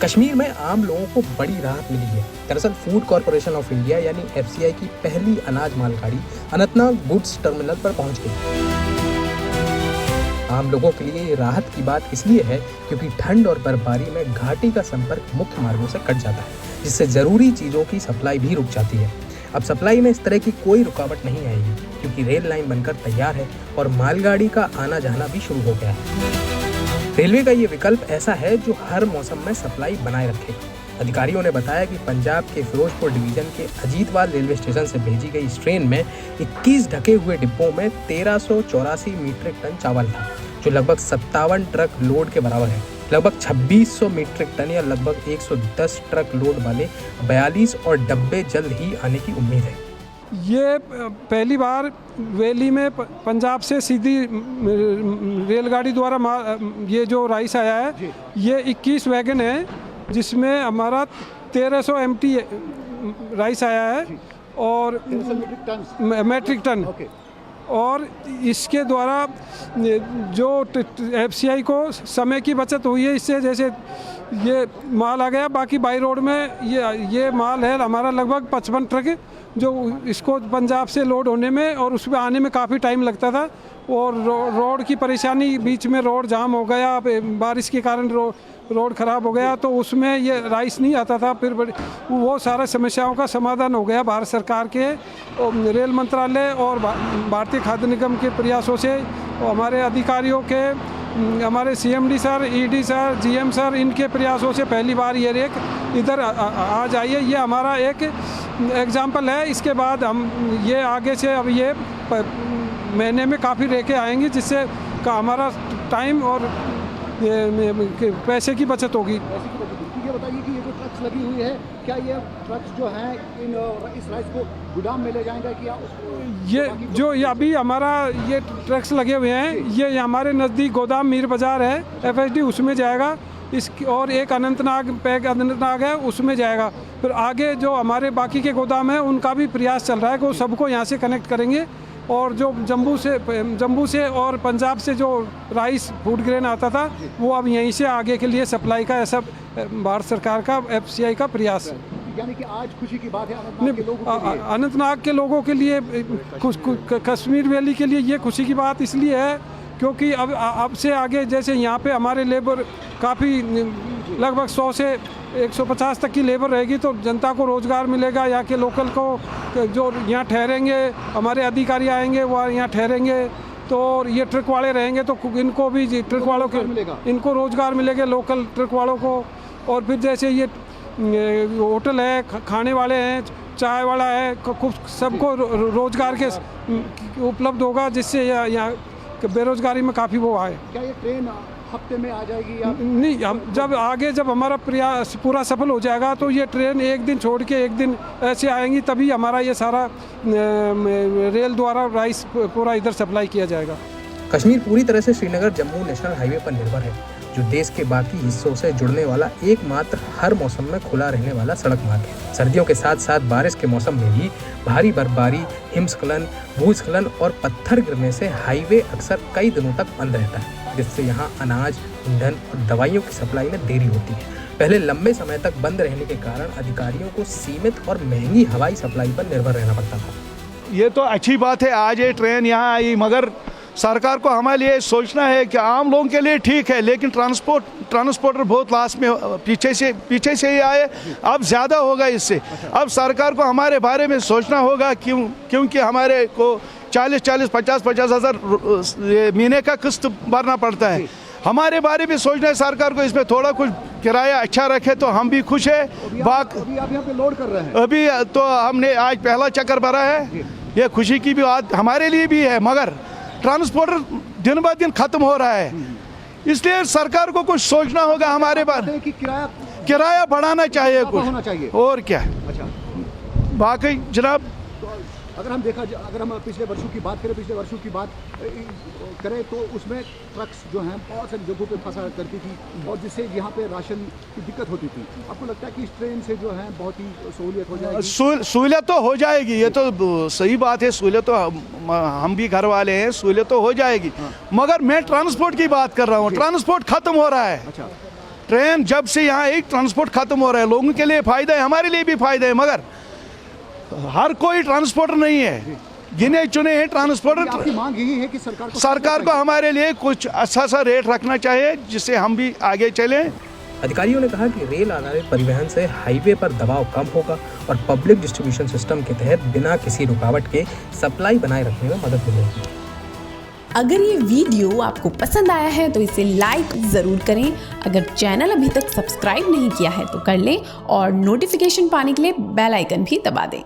कश्मीर में आम लोगों को बड़ी राहत मिली है। दरअसल फूड कॉरपोरेशन ऑफ इंडिया यानी एफसीआई की पहली अनाज मालगाड़ी अनंतनाग गुड्स टर्मिनल पर पहुंच गई। आम लोगों के लिए ये राहत की बात इसलिए है क्योंकि ठंड और बर्फबारी में घाटी का संपर्क मुख्य मार्गों से कट जाता है, जिससे जरूरी चीजों की सप्लाई भी रुक जाती है। अब सप्लाई में इस तरह की कोई रुकावट नहीं आएगी क्योंकि रेल लाइन बनकर तैयार है और मालगाड़ी का आना जाना भी शुरू हो गया है। रेलवे का ये विकल्प ऐसा है जो हर मौसम में सप्लाई बनाए रखेगा। अधिकारियों ने बताया कि पंजाब के फिरोजपुर डिवीजन के अजीतवाल रेलवे स्टेशन से भेजी गई इस ट्रेन में 21 ढके हुए डिब्बों में 1384 मीट्रिक टन चावल था, जो लगभग 57 ट्रक लोड के बराबर है। लगभग 2600 मीट्रिक टन या लगभग 110 ट्रक लोड वाले 42 और डब्बे जल्द ही आने की उम्मीद है। ये पहली बार वैली में पंजाब से सीधी रेलगाड़ी द्वारा ये जो राइस आया है, ये 21 वैगन है जिसमें हमारा 1300 MT राइस आया है और मैट्रिक टन। और इसके द्वारा जो एफसीआई को समय की बचत हुई है, इससे जैसे ये माल आ गया, बाकी बाई रोड में ये माल है हमारा लगभग 55 ट्रक जो इसको पंजाब से लोड होने में और उसमें आने में काफ़ी टाइम लगता था और रोड की परेशानी, बीच में रोड जाम हो गया, बारिश के कारण रोड ख़राब हो गया तो उसमें ये राइस नहीं आता था। फिर वो सारा समस्याओं का समाधान हो गया भारत सरकार के रेल मंत्रालय और भारतीय खाद्य निगम के प्रयासों से। हमारे अधिकारियों के, हमारे CMD sir, ED sir, GM sir, इनके प्रयासों से पहली बार ये रेक इधर आज आई है। ये हमारा एक एग्जाम्पल है। इसके बाद हम ये आगे से अब ये महीने में काफ़ी रेकें आएंगी जिससे हमारा टाइम और पैसे की बचत होगी। ये बताइए कि ये जो ट्रक्स लगी हुई है, क्या ये ट्रक्स जो हैं इस राइस को गोदाम में ले जाएंगे क्या? ये जो ये अभी हमारा ये ट्रक्स लगे हुए हैं, ये हमारे नज़दीक गोदाम मीर बाज़ार है FSD, उसमें जाएगा। और एक अनंतनाग है, उसमें जाएगा। फिर आगे जो हमारे बाकी के गोदाम हैं उनका भी प्रयास चल रहा है कि वो सबको यहाँ से कनेक्ट करेंगे और जो जम्मू से और पंजाब से जो राइस फूड ग्रेन आता था वो अब यहीं से आगे के लिए सप्लाई का ऐसा भारत सरकार का FCI का प्रयास है। यानी कि आज खुशी की बात है अनंतनाग के लोगों के लिए, कश्मीर वैली के लिए ये खुशी की बात इसलिए है क्योंकि अब से आगे जैसे यहाँ पे हमारे लेबर काफ़ी लगभग 100 से 150 तक की लेबर रहेगी तो जनता को रोज़गार मिलेगा। यहाँ के लोकल को जो यहाँ ठहरेंगे, हमारे अधिकारी आएंगे वो यहाँ ठहरेंगे तो ये ट्रक वाले रहेंगे तो इनको भी ट्रक वालों को इनको रोज़गार मिलेगा, लोकल ट्रक वालों को। और फिर जैसे ये होटल है, खाने वाले हैं, चाय वाला है, सबको रोज़गार के उपलब्ध होगा जिससे यहाँ बेरोजगारी में काफ़ी वो आए। क्या ये ट्रेन हफ्ते में आ जाएगी या नहीं? हम जब हमारा प्रयास पूरा सफल हो जाएगा तो ये ट्रेन एक दिन छोड़ के एक दिन ऐसे आएंगी, तभी हमारा ये सारा रेल द्वारा राइस पूरा इधर सप्लाई किया जाएगा। कश्मीर पूरी तरह से श्रीनगर जम्मू नेशनल हाईवे पर निर्भर है, जो देश के बाकी हिस्सों से जुड़ने वाला एकमात्र हर मौसम में खुला रहने वाला सड़क मार्ग है। सर्दियों के साथ साथ बारिश के मौसम में भी भारी बर्फबारी, हिमस्खलन, भूस्खलन और पत्थर गिरने से हाईवे अक्सर कई दिनों तक बंद रहता है, जिससे यहाँ अनाज, ईंधन और दवाइयों की सप्लाई में देरी होती है। पहले लंबे समय तक बंद रहने के कारण अधिकारियों को सीमित और महंगी हवाई सप्लाई पर निर्भर रहना पड़ता था। ये तो अच्छी बात है आज ये ट्रेन यहाँ आई, मगर सरकार को हमारे लिए सोचना है कि आम लोगों के लिए ठीक है लेकिन ट्रांसपोर्टर बहुत लास्ट में पीछे से ही आए, अब ज़्यादा होगा इससे। अब सरकार को हमारे बारे में सोचना होगा क्योंकि हमारे को 40-50 हज़ार महीने का किस्त भरना पड़ता है। हमारे बारे में सोचना है सरकार को, इसमें थोड़ा कुछ किराया अच्छा रखे तो हम भी खुश है। अभी आप यहाँ पे लोड कर रहे हैं? अभी तो हमने आज पहला चक्कर भरा है, ये खुशी की भी बात हमारे लिए भी है, मगर ट्रांसपोर्टर दिन ब दिन खत्म हो रहा है, इसलिए सरकार को कुछ सोचना होगा हमारे बारे कि किराया बढ़ाना चाहिए, कुछ होना चाहिए और क्या। अच्छा, बाकी जनाब अगर हम पिछले वर्षों की बात करें तो उसमें ट्रक्स जो हैं बहुत सारी जगहों पे फंसा करती थी और जिससे यहाँ पे राशन की दिक्कत होती थी। आपको लगता है कि इस ट्रेन से जो है बहुत ही सहूलियत हो जाएगी? सहूलियत तो हो जाएगी, ये तो सही बात है, सहूलियत तो हम भी घर वाले हैं, सहूलियत तो हो जाएगी। मगर मैं ट्रांसपोर्ट की बात कर रहा हूँ, ट्रांसपोर्ट खत्म हो रहा है। अच्छा, ट्रेन जब से यहाँ एक ट्रांसपोर्ट खत्म हो रहा है, लोगों के लिए फ़ायदा है, हमारे लिए भी फ़ायदा है, मगर हर कोई ट्रांसपोर्टर नहीं है, गिने चुने हैं ट्रांसपोर्टर। आपकी मांग यही है कि सरकार को हमारे लिए कुछ अच्छा सा रेट रखना चाहिए जिससे हम भी आगे चलें। अधिकारियों ने कहा कि रेल आधारित परिवहन से हाईवे पर दबाव कम होगा और पब्लिक डिस्ट्रीब्यूशन सिस्टम के तहत बिना किसी रुकावट के सप्लाई बनाए रखने में मदद मिलेगी। अगर ये वीडियो आपको पसंद आया है तो इसे लाइक ज़रूर करें। अगर चैनल अभी तक सब्सक्राइब नहीं किया है तो कर लें और नोटिफिकेशन पाने के लिए बेल आइकन भी दबा दें।